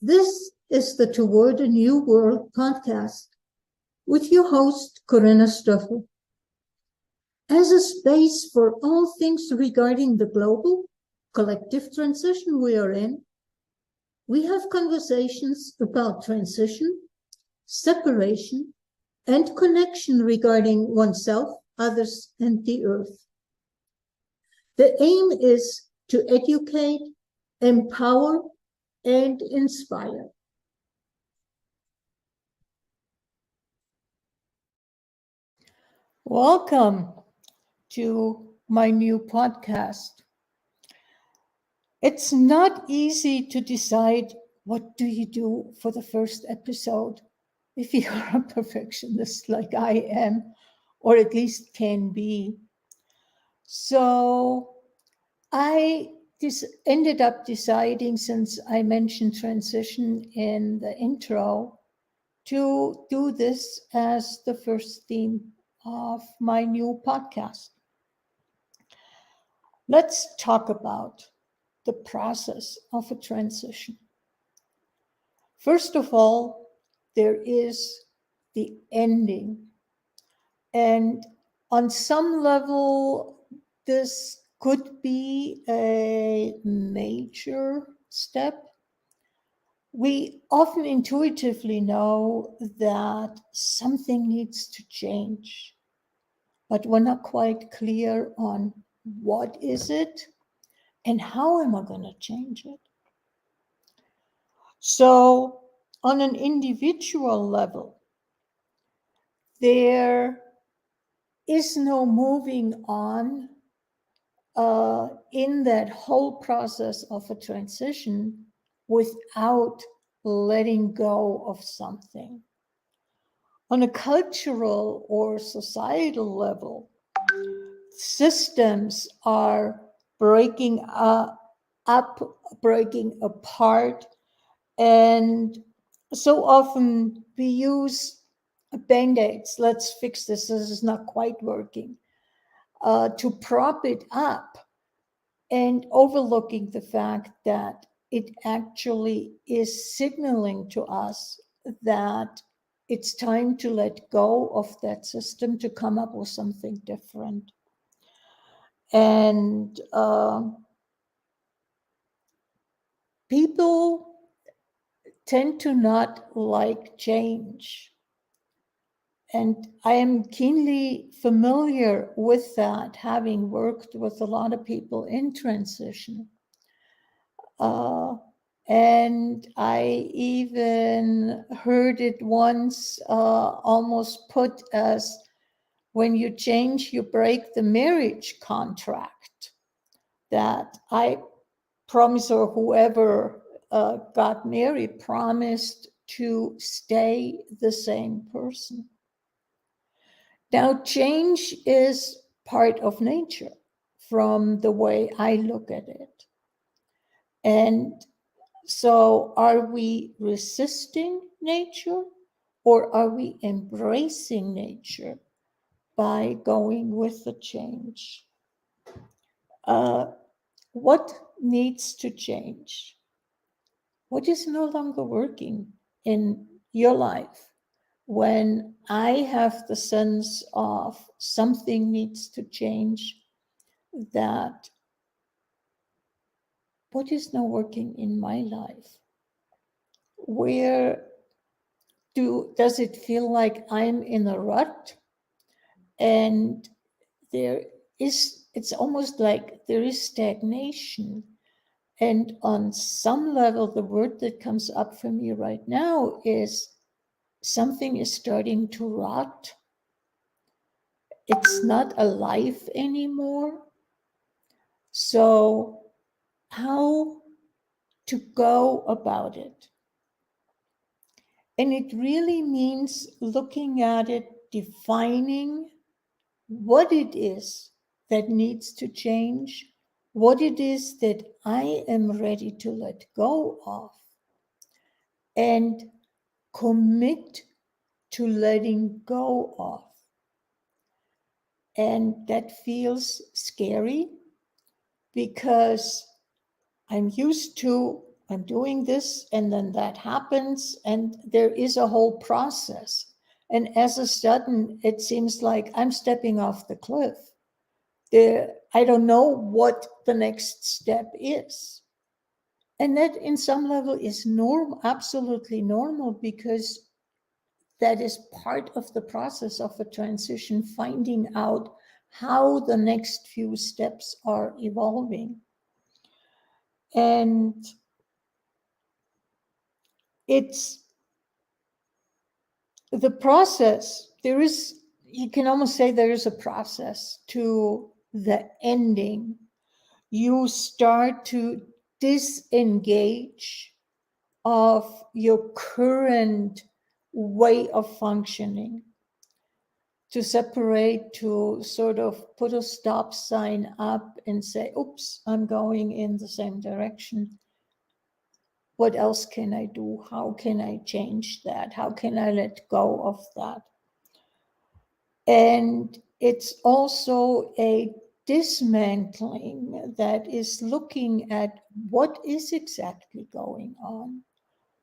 This is the Toward a New World podcast with your host, Corinna Stoffel. As a space for all things regarding the global, collective transition we are in, we have conversations about transition, separation, and connection regarding oneself, others, and the earth. The aim is to educate, empower, and inspire. Welcome to my new podcast. It's not easy to decide what do you do for the first episode if you're a perfectionist like I am, or at least can be. So I ended up deciding, since I mentioned transition in the intro, to do this as the first theme of my new podcast. Let's talk about the process of a transition. First of all, there is the ending. And on some level, this could be a major step. We often intuitively know that something needs to change, but we're not quite clear on what is it and how am I going to change it. So on an individual level, there is no moving on in that whole process of a transition without letting go of something. On a cultural or societal level, systems are breaking up, breaking apart, and so often we use Band-Aids. Let's fix this. This is not quite working. To prop it up and overlooking the fact that it actually is signaling to us that it's time to let go of that system to come up with something different. And people tend to not like change. And I am keenly familiar with that, having worked with a lot of people in transition. And I even heard it once almost put as, when you change, you break the marriage contract that I promise, or whoever got married promised to stay the same person. Now, change is part of nature from the way I look at it. And so are we resisting nature, or are we embracing nature by going with the change? What needs to change? What is no longer working in your life? When I have the sense of something needs to change, that what is not working in my life? Where does it feel like I'm in a rut? And it's almost like there is stagnation. And on some level, the word that comes up for me right now is something is starting to rot. It's not alive anymore. So how to go about it? And it really means looking at it, defining what it is that needs to change, what it is that I am ready to let go of, and commit to letting go of. And that feels scary because I'm used to I'm doing this, and then that happens, and there is a whole process. And as a sudden, it seems like I'm stepping off the cliff. I don't know what the next step is. And that in some level is normal, absolutely normal, because that is part of the process of a transition, finding out how the next few steps are evolving. And it's the process. You can almost say there is a process to the ending. You start to disengage of your current way of functioning, to separate, to sort of put a stop sign up and say, oops, I'm going in the same direction. What else can I do? How can I change that? How can I let go of that? And it's also a dismantling that is looking at what is exactly going on.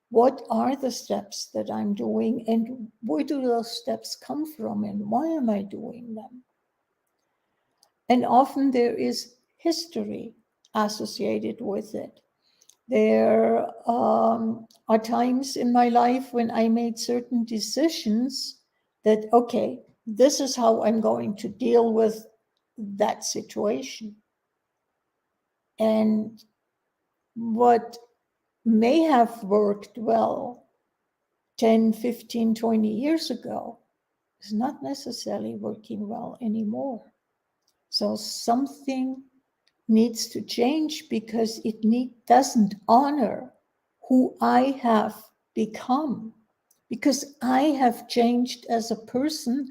What are the steps that I'm doing, and where do those steps come from, and why am I doing them? And often there is history associated with it. There are times in my life when I made certain decisions that, okay, this is how I'm going to deal with that situation. And what may have worked well 10, 15, 20 years ago is not necessarily working well anymore. So something needs to change because it doesn't honor who I have become, because I have changed as a person.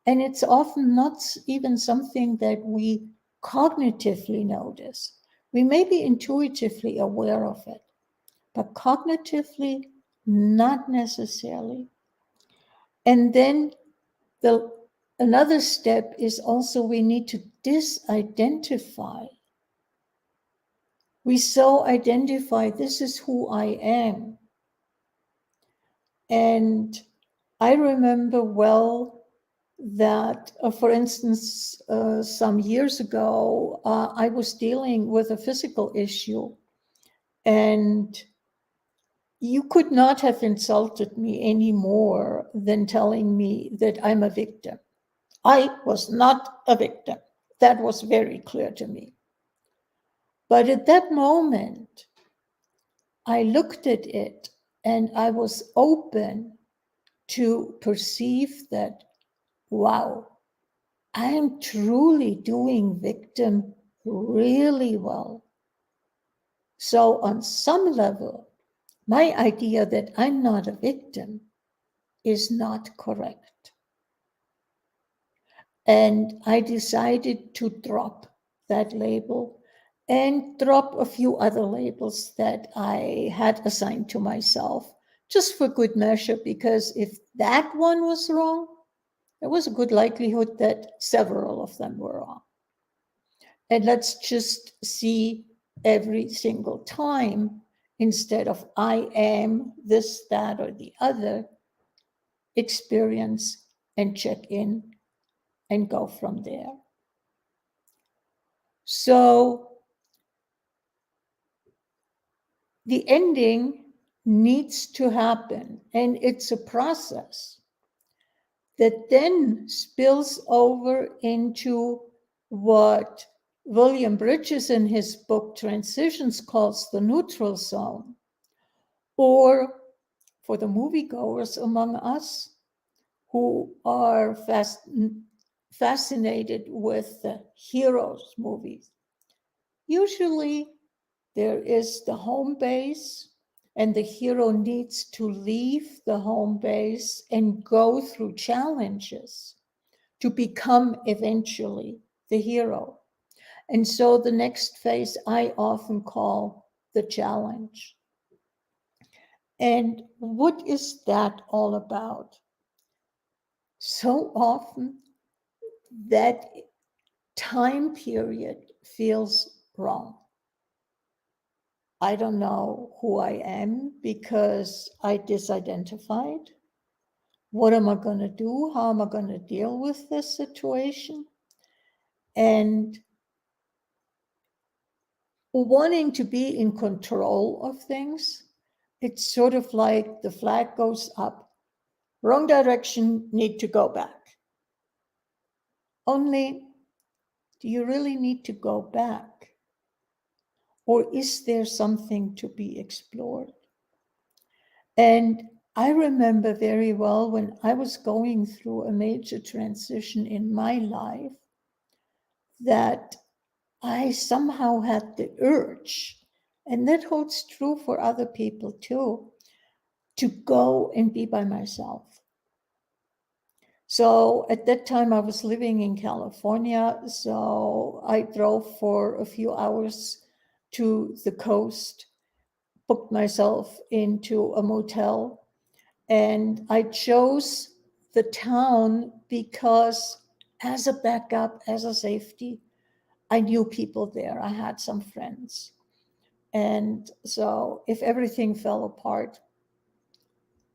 And it's often not even something that we cognitively notice. We may be intuitively aware of it, but cognitively, not necessarily. And then another step is also we need to disidentify. We so identify, this is who I am. And I remember well that, for instance, some years ago, I was dealing with a physical issue, and you could not have insulted me any more than telling me that I'm a victim. I was not a victim. That was very clear to me. But at that moment, I looked at it and I was open to perceive that, wow, I am truly doing victim really well. So on some level, my idea that I'm not a victim is not correct. And I decided to drop that label and drop a few other labels that I had assigned to myself, just for good measure, because if that one was wrong, there was a good likelihood that several of them were wrong. And let's just see every single time, instead of I am this, that, or the other, experience and check in and go from there. So the ending needs to happen, and it's a process that then spills over into what William Bridges in his book Transitions calls the neutral zone, or for the moviegoers among us who are fascinated with the heroes movies. Usually there is the home base, and the hero needs to leave the home base and go through challenges to become eventually the hero. And so the next phase I often call the challenge. And what is that all about? So often that time period feels wrong. I don't know who I am because I disidentified. What am I going to do? How am I going to deal with this situation? And wanting to be in control of things, it's sort of like the flag goes up, wrong direction, need to go back. Only, do you really need to go back? Or is there something to be explored? And I remember very well when I was going through a major transition in my life that I somehow had the urge, and that holds true for other people too, to go and be by myself. So at that time, I was living in California. So I drove for a few hours to the coast, booked myself into a motel, and I chose the town because, as a backup, as a safety, I knew people there. I had some friends. And so if everything fell apart,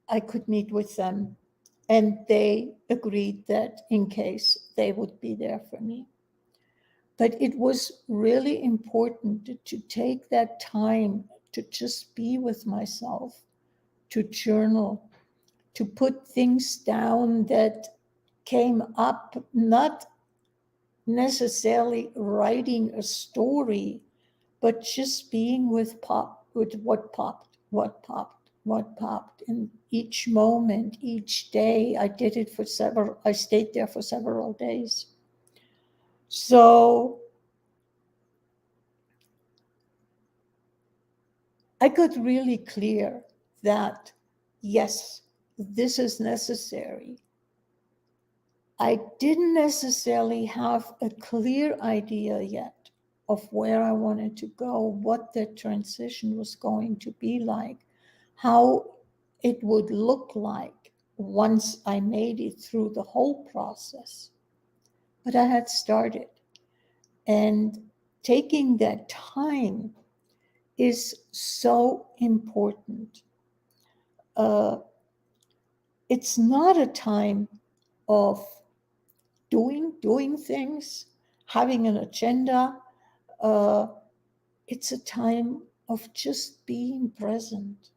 I could meet with them. And they agreed that in case they would be there for me. But it was really important to take that time to just be with myself, to journal, to put things down that came up, not necessarily writing a story, but just being with what popped in each moment, each day. I did it for I stayed there for several days. So I got really clear that, yes, this is necessary. I didn't necessarily have a clear idea yet of where I wanted to go, what the transition was going to be like, how it would look like once I made it through the whole process. But I had started, and taking that time is so important. It's not a time of doing things, having an agenda. It's a time of just being present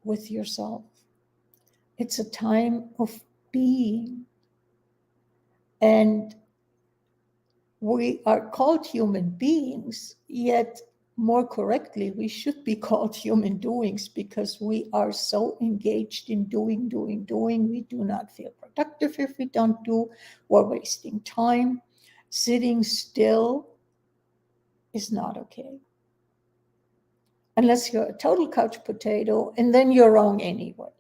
with yourself. It's a time of being. And we are called human beings, yet more correctly, we should be called human doings because we are so engaged in doing. We do not feel productive if we don't do. We're wasting time. Sitting still is not okay. Unless you're a total couch potato, and then you're wrong anyway.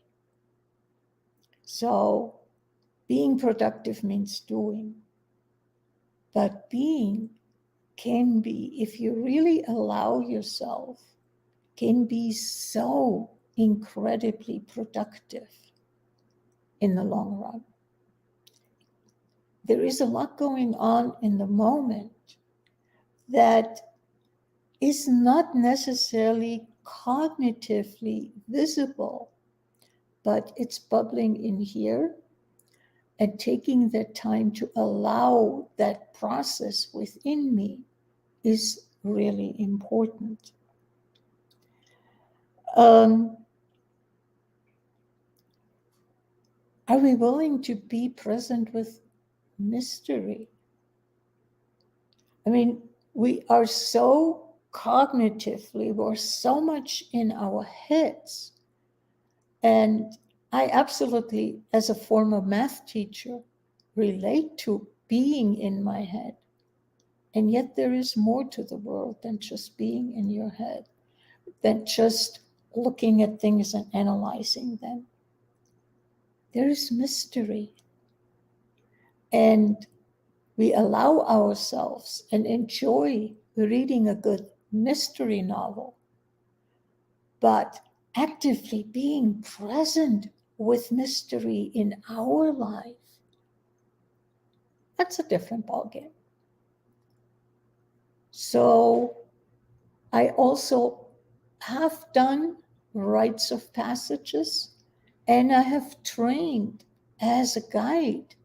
So being productive means doing. But being can be, if you really allow yourself, can be so incredibly productive in the long run. There is a lot going on in the moment that is not necessarily cognitively visible, but it's bubbling in here, and taking the time to allow that process within me is really important. Are we willing to be present with mystery? I mean, we are so cognitively, we're so much in our heads. And I absolutely, as a former math teacher, relate to being in my head. And yet there is more to the world than just being in your head, than just looking at things and analyzing them. There is mystery. And we allow ourselves and enjoy reading a good mystery novel, but actively being present with mystery in our life, that's a different ballgame. So I also have done rites of passages, and I have trained as a guide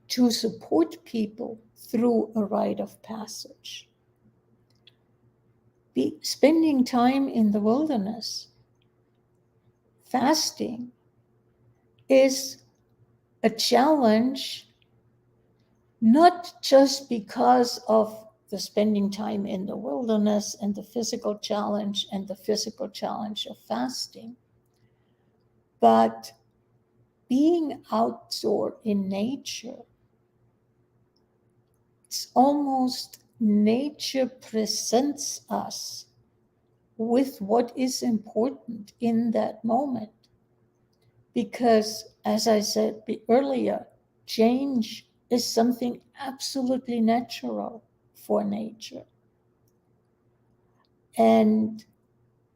to support people through a rite of passage. Spending time in the wilderness, fasting, is a challenge, not just because of the spending time in the wilderness and the physical challenge of fasting, but being outdoor in nature. It's almost nature presents us with what is important in that moment. Because, as I said earlier, change is something absolutely natural for nature. And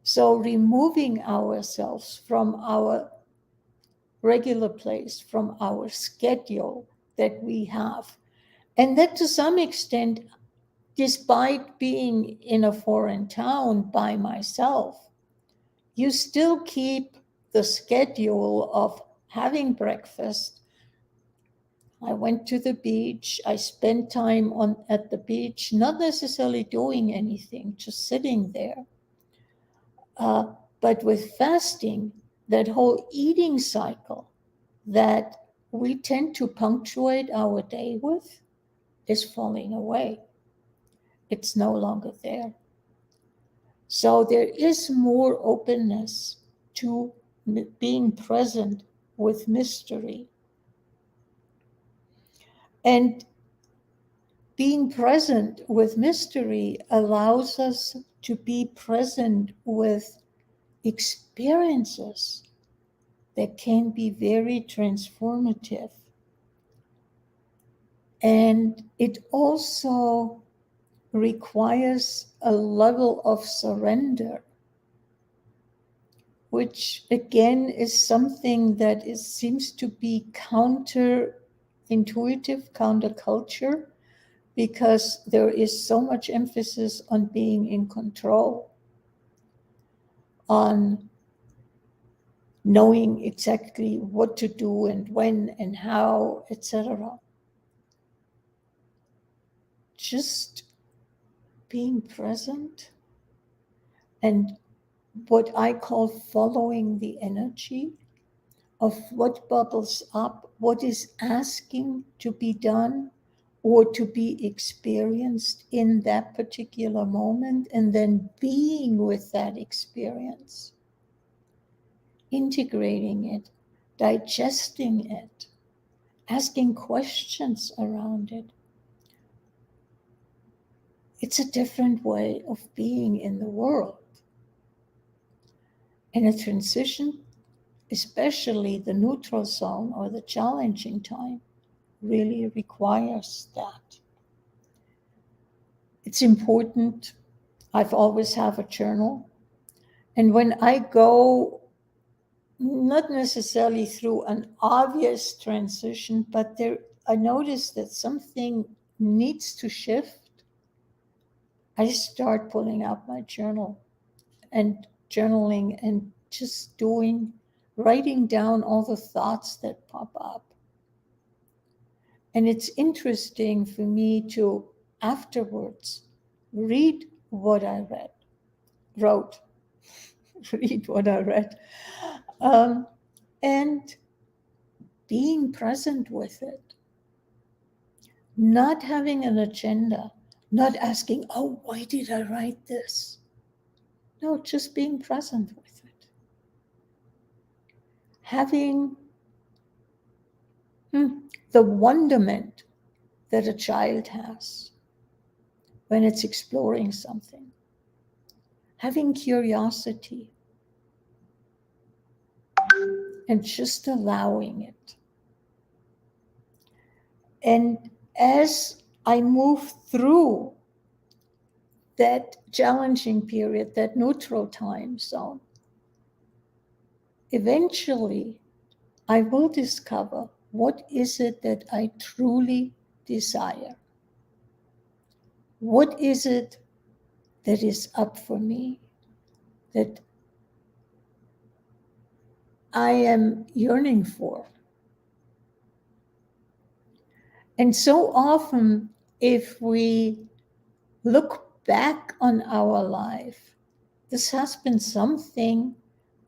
so removing ourselves from our regular place, from our schedule that we have, and that to some extent, despite being in a foreign town by myself, you still keep the schedule of having breakfast. I went to the beach. I spent time at the beach, not necessarily doing anything, just sitting there. But with fasting, that whole eating cycle that we tend to punctuate our day with is falling away. It's no longer there. So there is more openness to being present with mystery. And being present with mystery allows us to be present with experiences that can be very transformative. And it also requires a level of surrender, which again is something that seems to be counterintuitive, counterculture, because there is so much emphasis on being in control, on knowing exactly what to do and when and how, etc. Just being present and what I call following the energy of what bubbles up, what is asking to be done or to be experienced in that particular moment, and then being with that experience, integrating it, digesting it, asking questions around it. It's a different way of being in the world. And a transition, especially the neutral zone or the challenging time, really requires that. It's important. I've always have a journal. And when I go, not necessarily through an obvious transition, but I notice that something needs to shift, I start pulling out my journal and journaling and just writing down all the thoughts that pop up. And it's interesting for me to afterwards read what I wrote, read what I read, and being present with it, not having an agenda, not asking, oh, why did I write this? No, just being present with it. Having the wonderment that a child has when it's exploring something. Having curiosity and just allowing it. And as I move through that challenging period, that neutral time zone, eventually I will discover what is it that I truly desire. What is it that is up for me? that I am yearning for. And so often, if we look back on our life, this has been something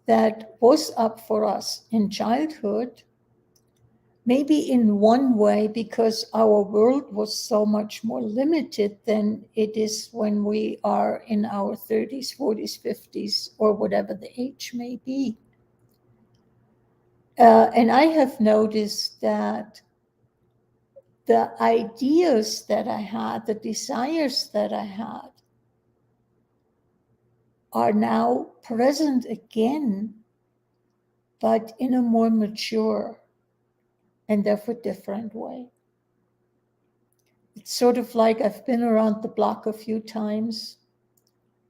that was up for us in childhood, maybe in one way because our world was so much more limited than it is when we are in our 30s, 40s, 50s, or whatever the age may be. And I have noticed that the ideas that I had, the desires that I had, are now present again, but in a more mature and therefore different way. It's sort of like I've been around the block a few times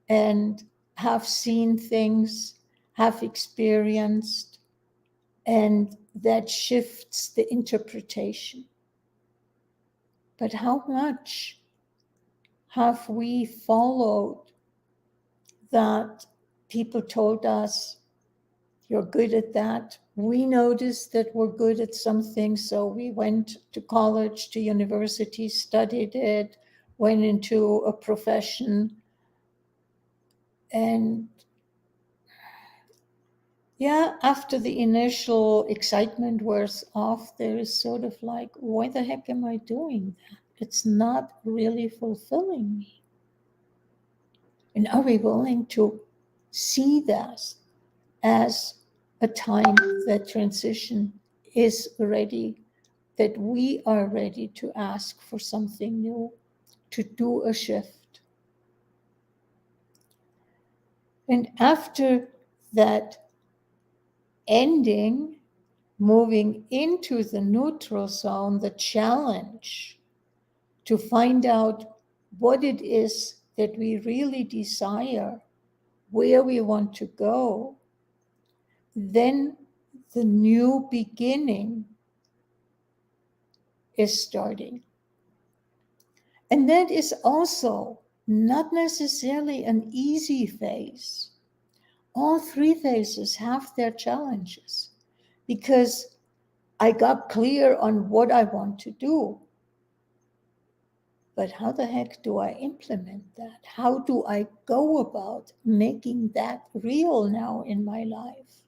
and have seen things, have experienced, and that shifts the interpretation. But how much have we followed that people told us, you're good at that? We noticed that we're good at something, so we went to college, to university, studied it, went into a profession. And yeah, after the initial excitement wears off, there is sort of like, why the heck am I doing that? It's not really fulfilling me. And are we willing to see that as a time that transition is ready, that we are ready to ask for something new, to do a shift? And after that ending, moving into the neutral zone, the challenge to find out what it is that we really desire, where we want to go, then the new beginning is starting. And that is also not necessarily an easy phase. All three phases have their challenges because I got clear on what I want to do. But how the heck do I implement that? How do I go about making that real now in my life?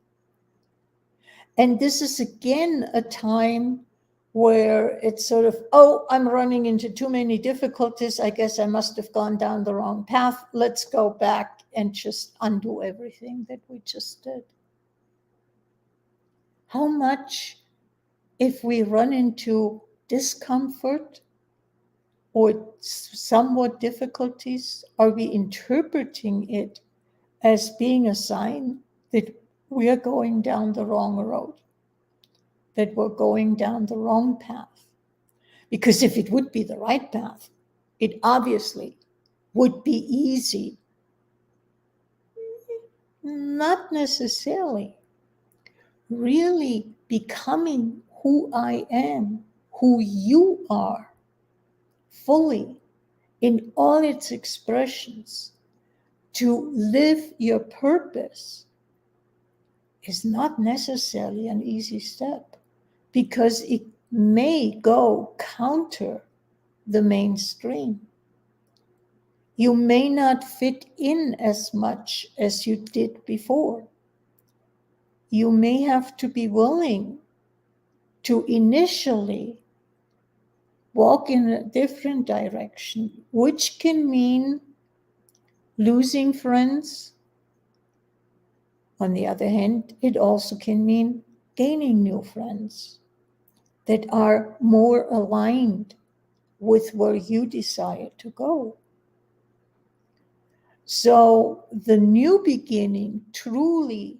And this is again a time where it's sort of, oh, I'm running into too many difficulties. I guess I must have gone down the wrong path. Let's go back and just undo everything that we just did. How much, if we run into discomfort or somewhat difficulties, are we interpreting it as being a sign that we are going down the wrong road, that we're going down the wrong path? Because if it would be the right path, it obviously would be easy. Not necessarily. Really becoming who I am, who you are, fully in all its expressions, to live your purpose is not necessarily an easy step, because it may go counter the mainstream. You may not fit in as much as you did before. You may have to be willing to initially walk in a different direction, which can mean losing friends. On the other hand, it also can mean gaining new friends that are more aligned with where you desire to go. So the new beginning truly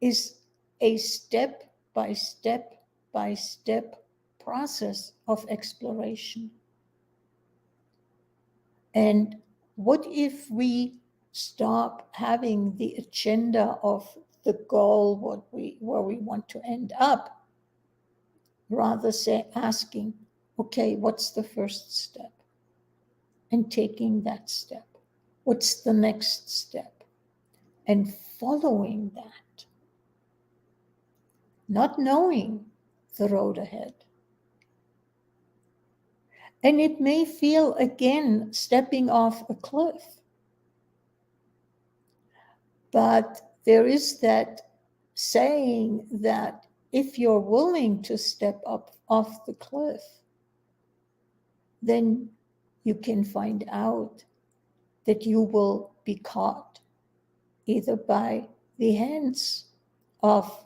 is a step by step by step process of exploration. And what if we stop having the agenda of the goal, where we want to end up, rather say asking, okay, what's the first step? And taking that step. What's the next step? and following that, not knowing the road ahead. And it may feel again stepping off a cliff. But there is that saying that if you're willing to step up off the cliff, then you can find out that you will be caught either by the hands of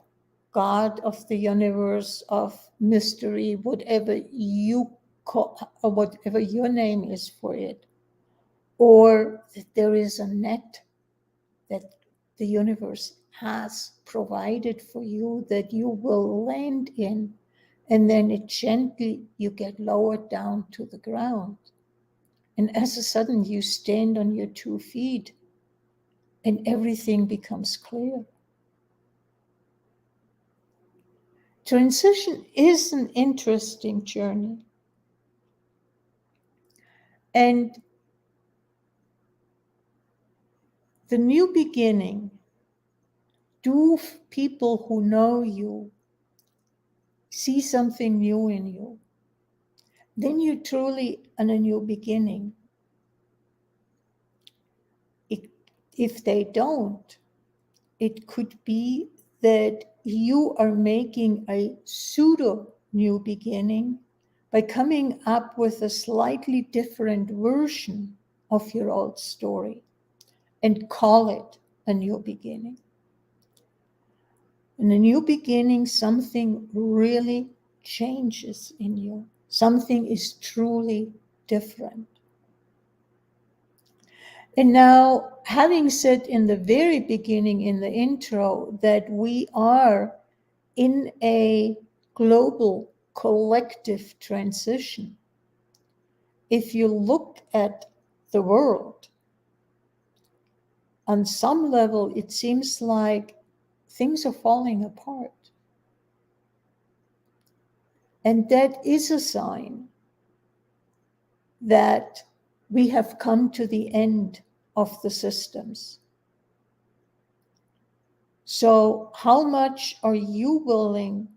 God, of the universe, of mystery, whatever you call, or whatever your name is for it, or that there is a net that the universe has provided for you that you will land in, and then it gently you get lowered down to the ground. And as a sudden you stand on your 2 feet and everything becomes clear. Transition is an interesting journey. And the new beginning, do people who know you see something new in you? Then you're truly on a new beginning. If they don't, it could be that you are making a pseudo new beginning by coming up with a slightly different version of your old story and call it a new beginning. In a new beginning, something really changes in you. Something is truly different. And now, having said in the very beginning, in the intro, that we are in a global collective transition, if you look at the world, on some level, it seems like things are falling apart. And that is a sign that we have come to the end of the systems. So how much are you willing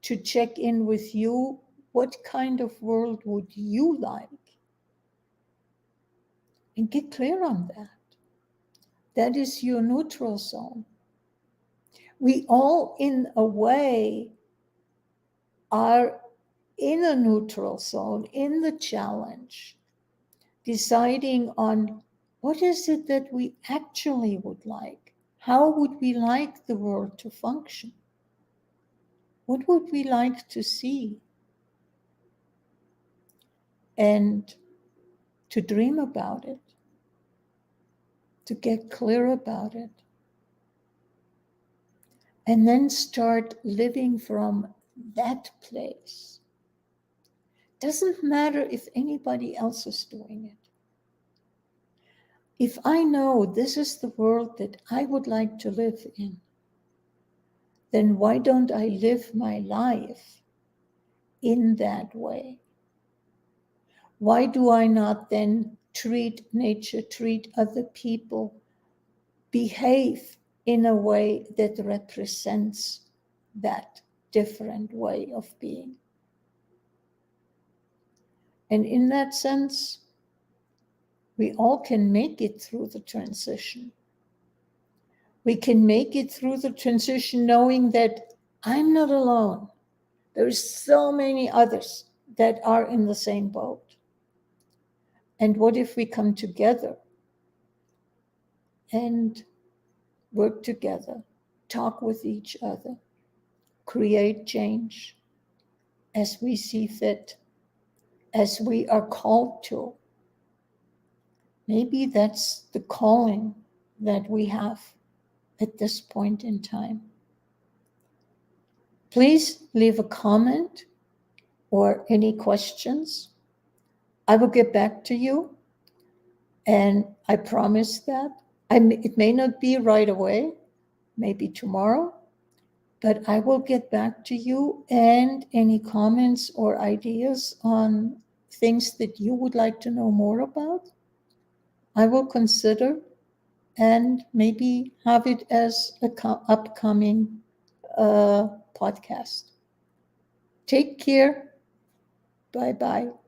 to check in with you? What kind of world would you like? And get clear on that. That is your neutral zone. We all, in a way, are in a neutral zone, in the challenge, deciding on what is it that we actually would like? How would we like the world to function? What would we like to see? And to dream about it, to get clear about it, and then start living from that place. Doesn't matter if anybody else is doing it. If I know this is the world that I would like to live in, then why don't I live my life in that way? Why do I not then treat nature, treat other people, behave in a way that represents that different way of being? And in that sense, we all can make it through the transition. We can make it through the transition knowing that I'm not alone. There's so many others that are in the same boat. And what if we come together and work together, talk with each other, create change as we see fit, as we are called to? Maybe that's the calling that we have at this point in time. Please leave a comment or any questions. I will get back to you, and I promise that. It may not be right away, maybe tomorrow, but I will get back to you, and any comments or ideas on things that you would like to know more about, I will consider and maybe have it as a upcoming podcast. Take care. Bye bye.